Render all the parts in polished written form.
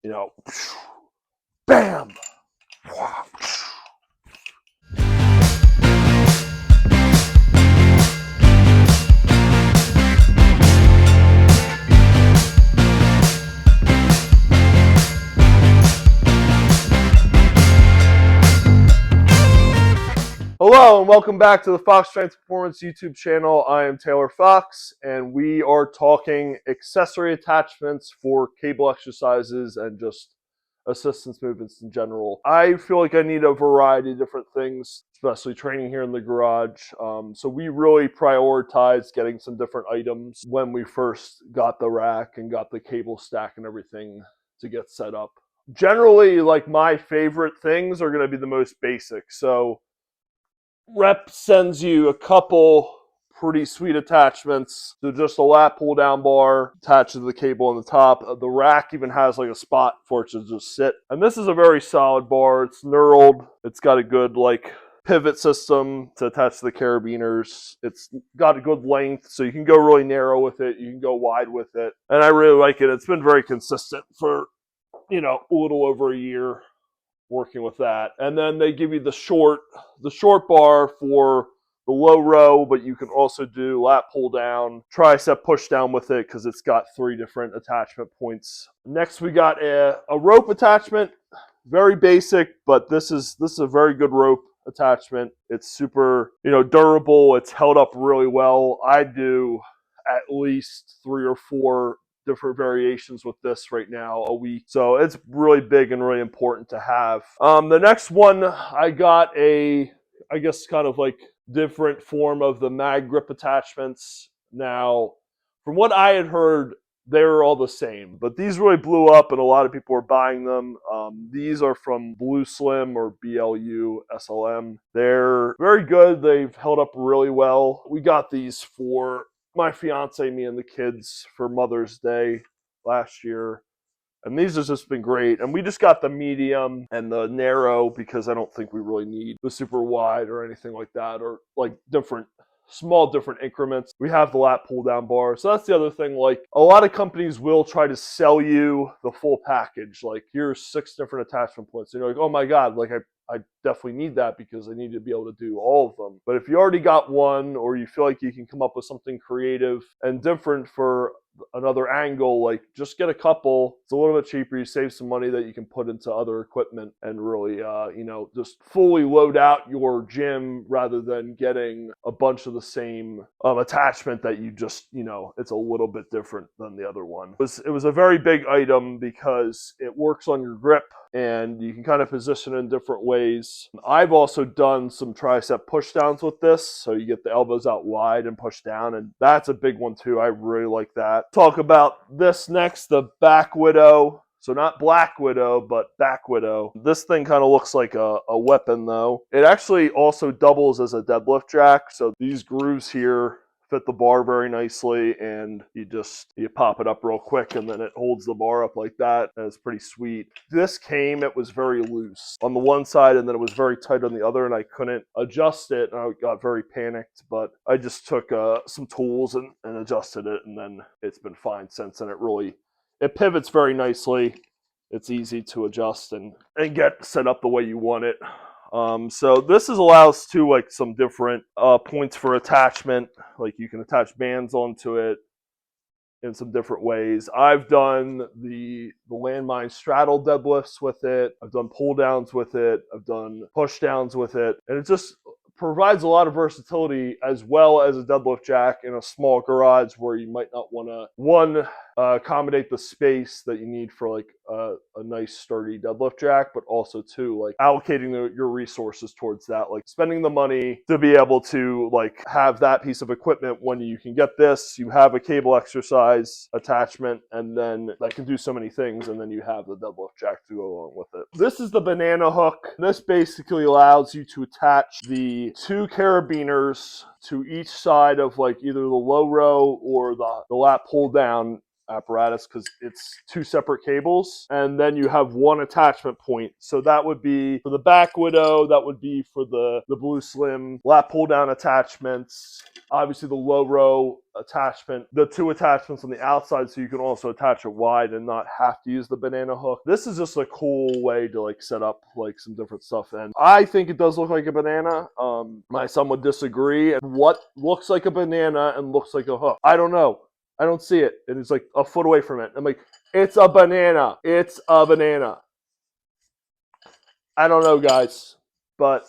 you know, bam. Hello and welcome back to the Fox Strength Performance YouTube channel. I am Taylor Fox and we are talking accessory attachments for cable exercises and just assistance movements in general. I feel like I need a variety of different things, especially training here in the garage. So we really prioritized getting some different items when we first got the rack and got the cable stack and everything to get set up. Generally, like my favorite things are going to be the most basic. So Rep sends you a couple pretty sweet attachments. So just a lat pull down bar attached to the cable on the top. The rack even has like a spot for it to just sit. And this is a very solid bar. It's knurled. It's got a good like pivot system to attach to the carabiners. It's got a good length, so you can go really narrow with it. You can go wide with it. And I really like it. It's been very consistent for, a little over a year working with that. And then they give you the short bar for the low row, but you can also do lat pull down, tricep push down with it because it's got 3 different attachment points. Next we got a rope attachment, very basic, but this is a very good rope attachment. It's super, durable. It's held up really well. I do at least 3 or 4 different variations with this right now a week. So it's really big and really important to have. The next one, I got I guess kind of like different form of the mag grip attachments. Now, from what I had heard, they were all the same, but these really blew up and a lot of people are buying them. These are from BLUSLM or BLUSLM. They're very good. They've held up really well. We got these for my fiance, me, and the kids for Mother's Day last year. And these have just been great. And we just got the medium and the narrow because I don't think we really need the super wide or anything like that, or like small different increments. We have the lat pull down bar. So that's the other thing. Like a lot of companies will try to sell you the full package. Like here's 6 different attachment points. And you're like, oh my God, like I definitely need that because I need to be able to do all of them. But if you already got one, or you feel like you can come up with something creative and different for another angle, like just get a couple. It's a little bit cheaper. You save some money that you can put into other equipment and really, just fully load out your gym rather than getting a bunch of the same attachment that you just, it's a little bit different than the other one. It was a very big item because it works on your grip and you can kind of position it in different ways. I've also done some tricep push downs with this, so you get the elbows out wide and push down, and that's a big one too. I really like that. Talk about this next, the back widow. So not Black Widow, but Back Widow. This thing kind of looks like a weapon though. It actually also doubles as a deadlift jack. So these grooves here fit the bar very nicely, and you pop it up real quick and then it holds the bar up like that, and it's pretty sweet. It was very loose on the one side and then it was very tight on the other, and I couldn't adjust it and I got very panicked, but I just took some tools and adjusted it, and then it's been fine since. And it pivots very nicely. It's easy to adjust and get set up the way you want it. So this allows too, like some different points for attachment. Like you can attach bands onto it in some different ways. I've done the landmine straddle deadlifts with it. I've done pull downs with it. I've done push downs with it, and it just provides a lot of versatility as well as a deadlift jack in a small garage where you might not want to accommodate the space that you need for like a nice sturdy deadlift jack, but also too like allocating your resources towards that, like spending the money to be able to like have that piece of equipment when you can get this. You have a cable exercise attachment, and then that can do so many things, and then you have the deadlift jack to go along with it. This is the banana hook. This basically allows you to attach the 2 carabiners to each side of like either the low row or the lat pull down apparatus because it's 2 separate cables, and then you have 1 attachment point. So that would be for the back widow, that would be for the BLUSLM lat pull down attachments, obviously the low row attachment, the 2 attachments on the outside so you can also attach it wide and not have to use the banana hook. This is just a cool way to like set up like some different stuff, and I think it does look like a banana. My son would disagree. What looks like a banana and looks like a hook? I don't know. I don't see it. And it's like a foot away from it. I'm like, it's a banana. It's a banana. I don't know, guys, but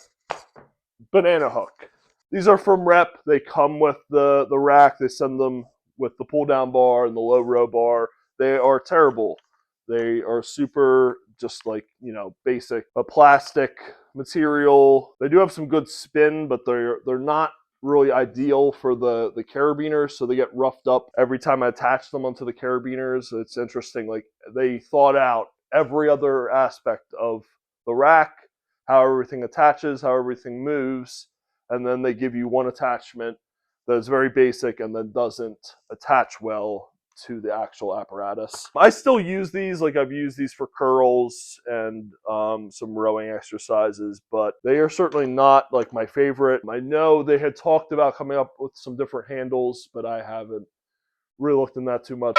banana hook. These are from Rep. They come with the rack. They send them with the pull down bar and the low row bar. They are terrible. They are super just like, you know, basic, a plastic material. They do have some good spin, but they're not really ideal for the carabiners, so they get roughed up every time I attach them onto the carabiners. It's interesting, like they thought out every other aspect of the rack, how everything attaches, how everything moves, and then they give you one attachment that is very basic and then doesn't attach well to the actual apparatus. I still use these, like I've used these for curls and some rowing exercises, but they are certainly not like my favorite. I know they had talked about coming up with some different handles, but I haven't really looked in that too much.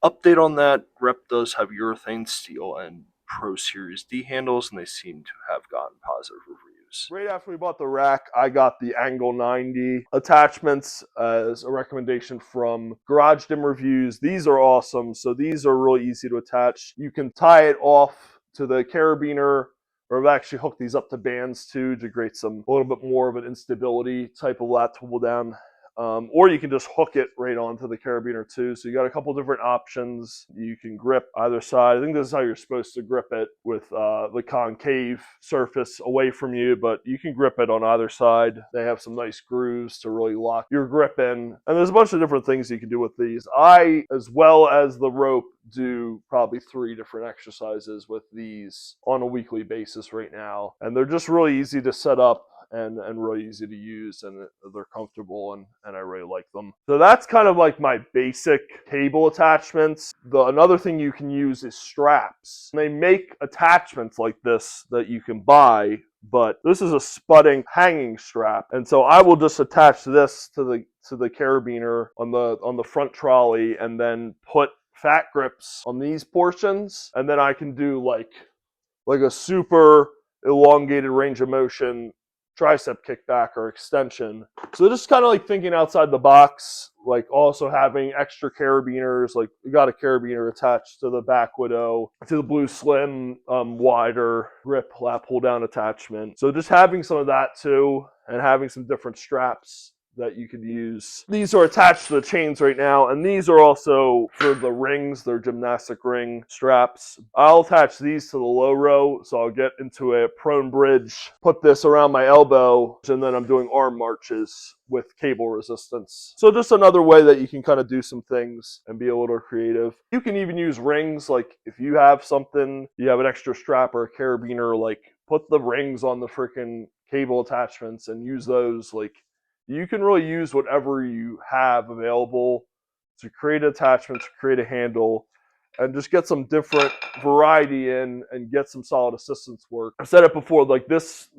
Update on that, Rep does have urethane steel and Pro Series D handles, and they seem to have gotten positive reviews. Right after we bought the rack, I got the Angle 90 attachments as a recommendation from Garage Dim Reviews. These are awesome. So these are really easy to attach. You can tie it off to the carabiner, or I've actually hooked these up to bands too to create a little bit more of an instability type of lat pull down. Or you can just hook it right onto the carabiner too. So you got a couple different options. You can grip either side. I think this is how you're supposed to grip it, with the concave surface away from you, but you can grip it on either side. They have some nice grooves to really lock your grip in. And there's a bunch of different things you can do with these. I, as well as the rope, do probably 3 different exercises with these on a weekly basis right now. And they're just really easy to set up and really easy to use, and they're comfortable, and I really like them. So that's kind of like my basic cable attachments. Another thing you can use is straps. They make attachments like this that you can buy, but this is a spudding hanging strap, and so I will just attach this to the carabiner on the front trolley, and then put fat grips on these portions, and then I can do like a super elongated range of motion tricep kickback or extension. So just kind of like thinking outside the box, like also having extra carabiners, like we got a carabiner attached to the back widow, to the BLUSLM wider grip lat pull down attachment. So just having some of that too, and having some different straps that you could use. These are attached to the chains right now, and these are also for the rings. They're gymnastic ring straps. I'll attach these to the low row, so I'll get into a prone bridge, put this around my elbow, and then I'm doing arm marches with cable resistance. So just another way that you can kind of do some things and be a little creative. You can even use rings, like if you have something, you have an extra strap or a carabiner, like put the rings on the freaking cable attachments and use those. Like, you can really use whatever you have available to create an attachment, to create a handle, and just get some different variety in and get some solid assistance work. I've said it before, like this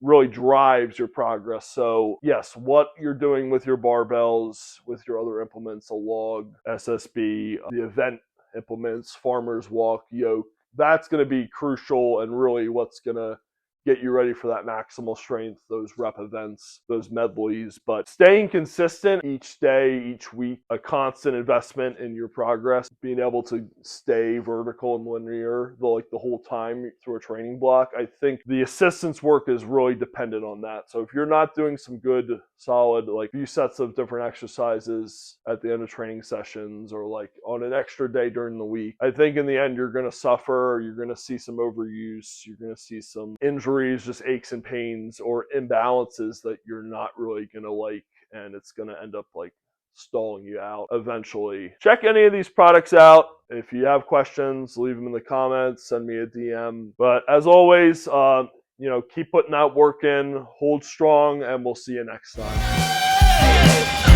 really drives your progress. So yes, what you're doing with your barbells, with your other implements, a log, SSB, the event implements, farmer's walk, yoke, that's going to be crucial and really what's going to get you ready for that maximal strength, those rep events, those medleys. But staying consistent each day, each week, a constant investment in your progress, being able to stay vertical and linear the whole time through a training block. I think the assistance work is really dependent on that. So if you're not doing some good, solid, like few sets of different exercises at the end of training sessions, or like on an extra day during the week, I think in the end you're going to suffer. You're going to see some overuse. You're going to see some injuries, just aches and pains or imbalances that you're not really going to like, and it's going to end up like stalling you out eventually. Check any of these products out. If you have questions, leave them in the comments, send me a DM. But as always, keep putting that work in, hold strong, and we'll see you next time.